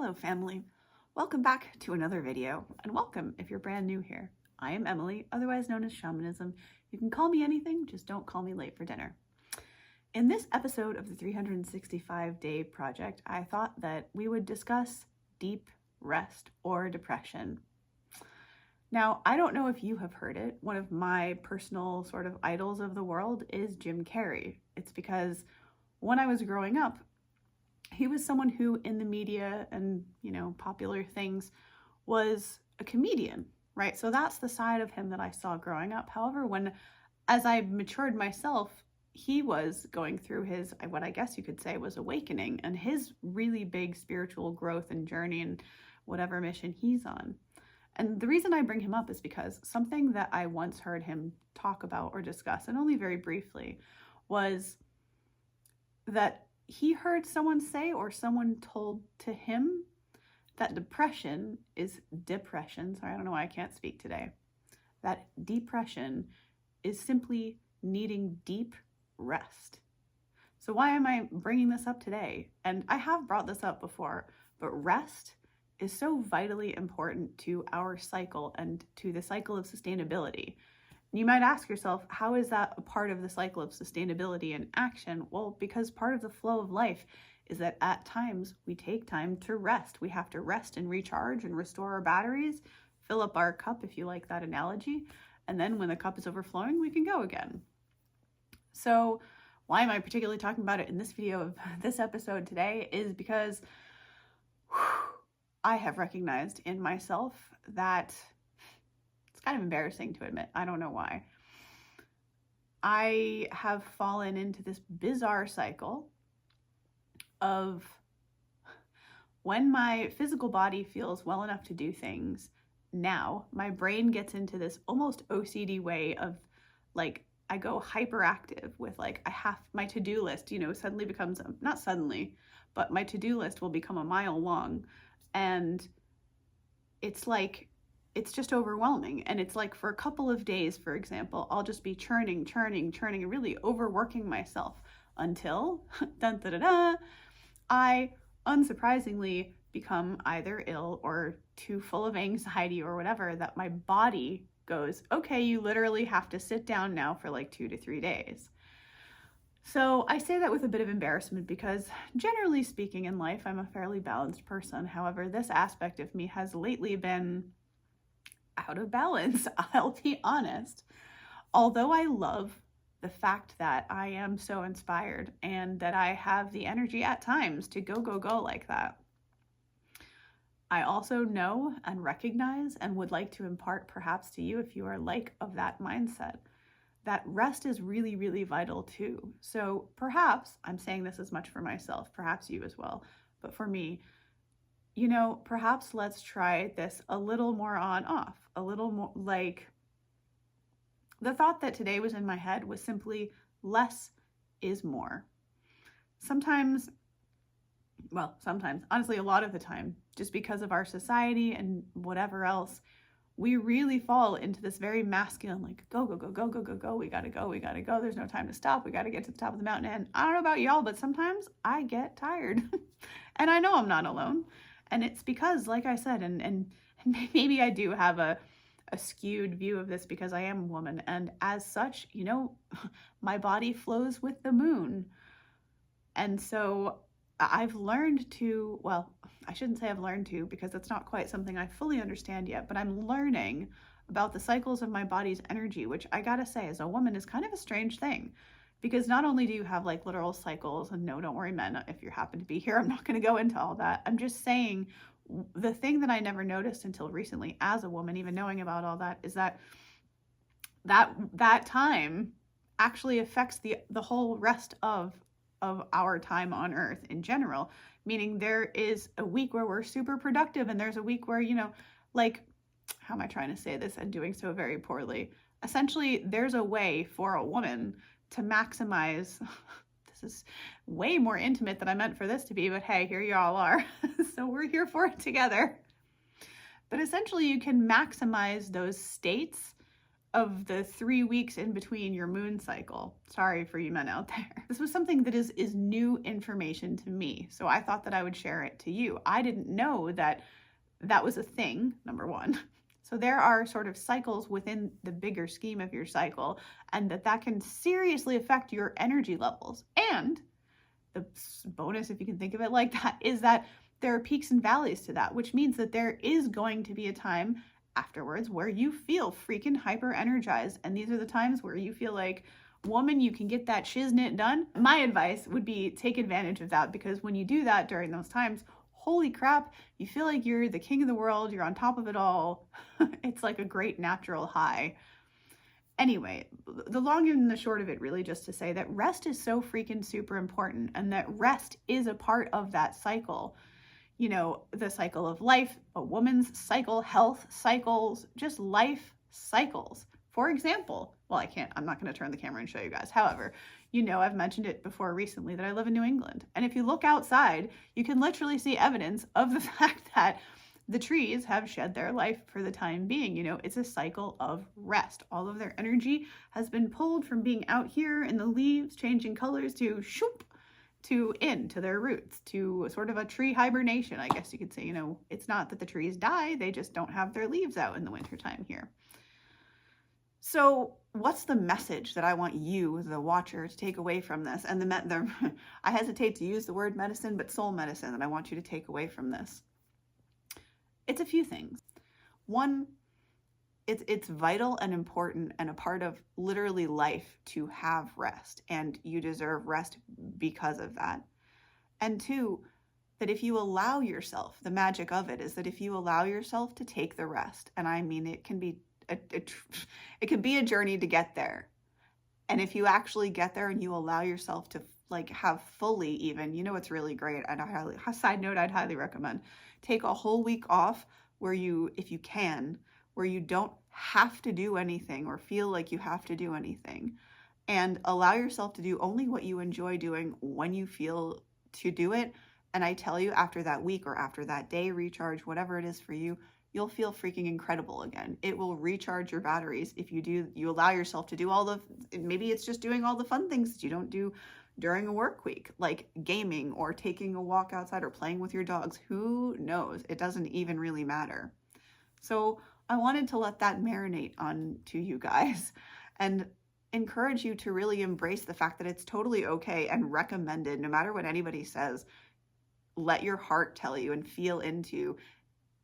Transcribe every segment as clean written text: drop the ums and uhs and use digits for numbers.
Hello family, welcome back to another video, and welcome if you're brand new here. I am Emily, otherwise known as Shamanism. You can call me anything, just don't call me late for dinner. In this episode of the 365-day project, I thought that we would discuss deep rest or depression. Now, I don't know if you have heard it. One of my personal sort of idols of the world is Jim Carrey. It's because when I was growing up, he was someone who in the media and, popular things was a comedian, right? So that's the side of him that I saw growing up. However, as I matured myself, he was going through his, what I guess you could say was awakening and his really big spiritual growth and journey and whatever mission he's on. And the reason I bring him up is because something that I once heard him talk about or discuss, and only very briefly, was that he heard someone say, or someone told to him, that depression is depression. Sorry, I don't know why I can't speak today. That depression is simply needing deep rest. So why am I bringing this up today? And I have brought this up before, but rest is so vitally important to our cycle and to the cycle of sustainability. You might ask yourself, how is that a part of the cycle of sustainability and action? Well, because part of the flow of life is that at times we take time to rest. We have to rest and recharge and restore our batteries, fill up our cup, if you like that analogy. And then when the cup is overflowing, we can go again. So why am I particularly talking about it in this video of this episode today is because I have recognized in myself that it's kind of embarrassing to admit. I don't know why. I have fallen into this bizarre cycle of when my physical body feels well enough to do things, now my brain gets into this almost OCD way of I go hyperactive with I have my to-do list, suddenly becomes, not suddenly, but my to-do list will become a mile long. And it's just overwhelming. And it's for a couple of days, for example, I'll just be churning, and really overworking myself until, I unsurprisingly become either ill or too full of anxiety or whatever, that my body goes, okay, you literally have to sit down now for 2 to 3 days. So I say that with a bit of embarrassment because generally speaking in life, I'm a fairly balanced person. However, this aspect of me has lately been out of balance, I'll be honest. Although I love the fact that I am so inspired and that I have the energy at times to go like that, I also know and recognize and would like to impart perhaps to you, if you are of that mindset, that rest is really, really vital too. So perhaps, I'm saying this as much for myself, perhaps you as well, but for me, perhaps let's try this a little more on off, a little more the thought that today was in my head was simply less is more. Sometimes, honestly, a lot of the time, just because of our society and whatever else, we really fall into this very masculine, go, we gotta go, there's no time to stop, we gotta get to the top of the mountain. And I don't know about y'all, but sometimes I get tired. And I know I'm not alone. And it's because, like I said, and maybe I do have a skewed view of this because I am a woman. And as such, my body flows with the moon. And so I've learned to, I shouldn't say I've learned to because it's not quite something I fully understand yet, but I'm learning about the cycles of my body's energy, which I gotta say as a woman is kind of a strange thing. Because not only do you have literal cycles, and no, don't worry men, if you happen to be here, I'm not going to go into all that. I'm just saying the thing that I never noticed until recently as a woman, even knowing about all that, is that time actually affects the whole rest of our time on earth in general. Meaning there is a week where we're super productive and there's a week where, how am I trying to say this and doing so very poorly? Essentially, there's a way for a woman to maximize, this is way more intimate than I meant for this to be, but hey, here y'all are. So we're here for it together. But essentially you can maximize those states of the 3 weeks in between your moon cycle. Sorry for you men out there. This was something that is new information to me, so I thought that I would share it to you. I didn't know that that was a thing, number one. So there are sort of cycles within the bigger scheme of your cycle, and that can seriously affect your energy levels. And the bonus, if you can think of it like that, is that there are peaks and valleys to that, which means that there is going to be a time afterwards where you feel freaking hyper energized. And these are the times where you feel like, woman, you can get that shiznit done. My advice would be take advantage of that, because when you do that during those times, holy crap, you feel like you're the king of the world, you're on top of it all. It's like a great natural high. Anyway, the long and the short of it, really just to say that rest is so freaking super important, and that rest is a part of that cycle. You know, the cycle of life, a woman's cycle, health cycles, just life cycles. For example, well, I'm not going to turn the camera and show you guys. However, you know, I've mentioned it before recently that I live in New England. And if you look outside, you can literally see evidence of the fact that the trees have shed their life for the time being. You know, it's a cycle of rest. All of their energy has been pulled from being out here in the leaves, changing colors to shoop, to their roots, to sort of a tree hibernation, I guess you could say. You know, it's not that the trees die, they just don't have their leaves out in the wintertime here. So what's the message that I want you, the watcher, to take away from this? And I hesitate to use the word medicine, but soul medicine that I want you to take away from this. It's a few things. One, it's vital and important and a part of literally life to have rest, and you deserve rest because of that. And two, that if you allow yourself, the magic of it is that if you allow yourself to take the rest, and I mean it can be it can be a journey to get there. And if you actually get there and you allow yourself to like have fully, even, you know, it's really great. And side note, I'd highly recommend take a whole week off where you, if you can, where you don't have to do anything or feel like you have to do anything, and allow yourself to do only what you enjoy doing when you feel to do it. And I tell you, after that week or after that day recharge, whatever it is for you, you'll feel freaking incredible again. It will recharge your batteries if you allow yourself to do maybe it's just doing all the fun things that you don't do during a work week, like gaming or taking a walk outside or playing with your dogs. Who knows? It doesn't even really matter. So I wanted to let that marinate on to you guys and encourage you to really embrace the fact that it's totally okay and recommended, no matter what anybody says. Let your heart tell you and feel into,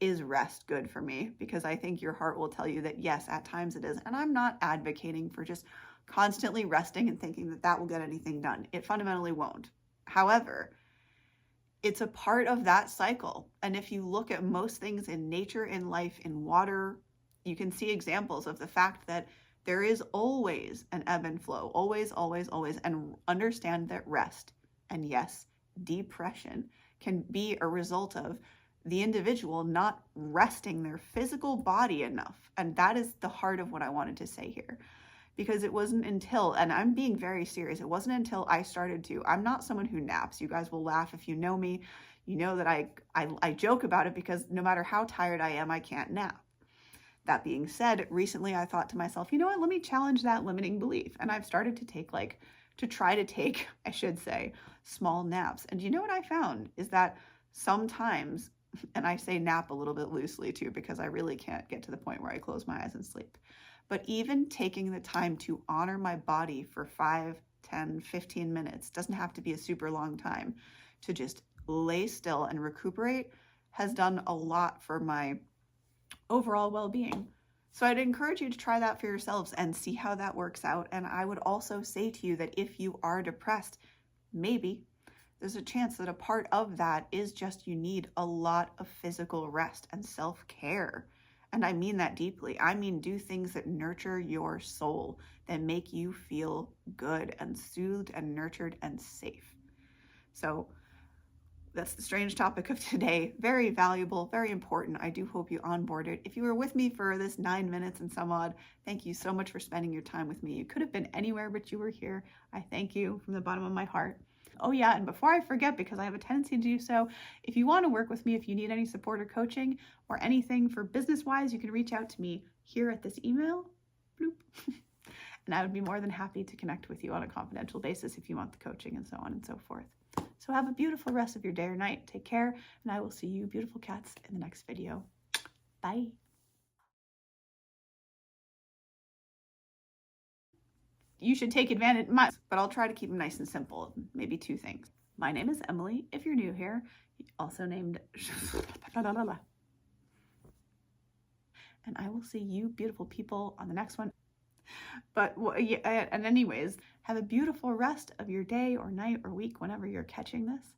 is rest good for me? Because I think your heart will tell you that yes, at times it is. And I'm not advocating for just constantly resting and thinking that that will get anything done. It fundamentally won't. However, it's a part of that cycle. And if you look at most things in nature, in life, in water, you can see examples of the fact that there is always an ebb and flow, always, always, always. And understand that rest, and yes, depression, can be a result of the individual not resting their physical body enough. And that is the heart of what I wanted to say here. Because it wasn't until, and I'm being very serious, it wasn't until I started to, I'm not someone who naps. You guys will laugh if you know me. You know that I joke about it because no matter how tired I am, I can't nap. That being said, recently I thought to myself, you know what, let me challenge that limiting belief. And I've started to try to take, I should say, small naps. And you know what I found is that sometimes, and I say nap a little bit loosely too, because I really can't get to the point where I close my eyes and sleep. But even taking the time to honor my body for 5, 10, 15 minutes, doesn't have to be a super long time, to just lay still and recuperate, has done a lot for my overall well-being. So I'd encourage you to try that for yourselves and see how that works out. And I would also say to you that if you are depressed, maybe there's a chance that a part of that is just you need a lot of physical rest and self-care. And I mean that deeply. I mean, do things that nurture your soul, that make you feel good and soothed and nurtured and safe. So that's the strange topic of today. Very valuable, very important. I do hope you onboard it. If you were with me for this 9 minutes and some odd, thank you so much for spending your time with me. You could have been anywhere, but you were here. I thank you from the bottom of my heart. Oh yeah, and before I forget, because I have a tendency to do so, if you want to work with me, if you need any support or coaching or anything for business-wise, you can reach out to me here at this email bloop. And I would be more than happy to connect with you on a confidential basis if you want the coaching and so on and so forth. So have a beautiful rest of your day or night. Take care, and I will see you beautiful cats in the next video. Bye. You should take advantage, but I'll try to keep them nice and simple. Maybe 2 things. My name is Emilie, if you're new here, also named and I will see you beautiful people on the next one. But and anyways, have a beautiful rest of your day or night or week whenever you're catching this.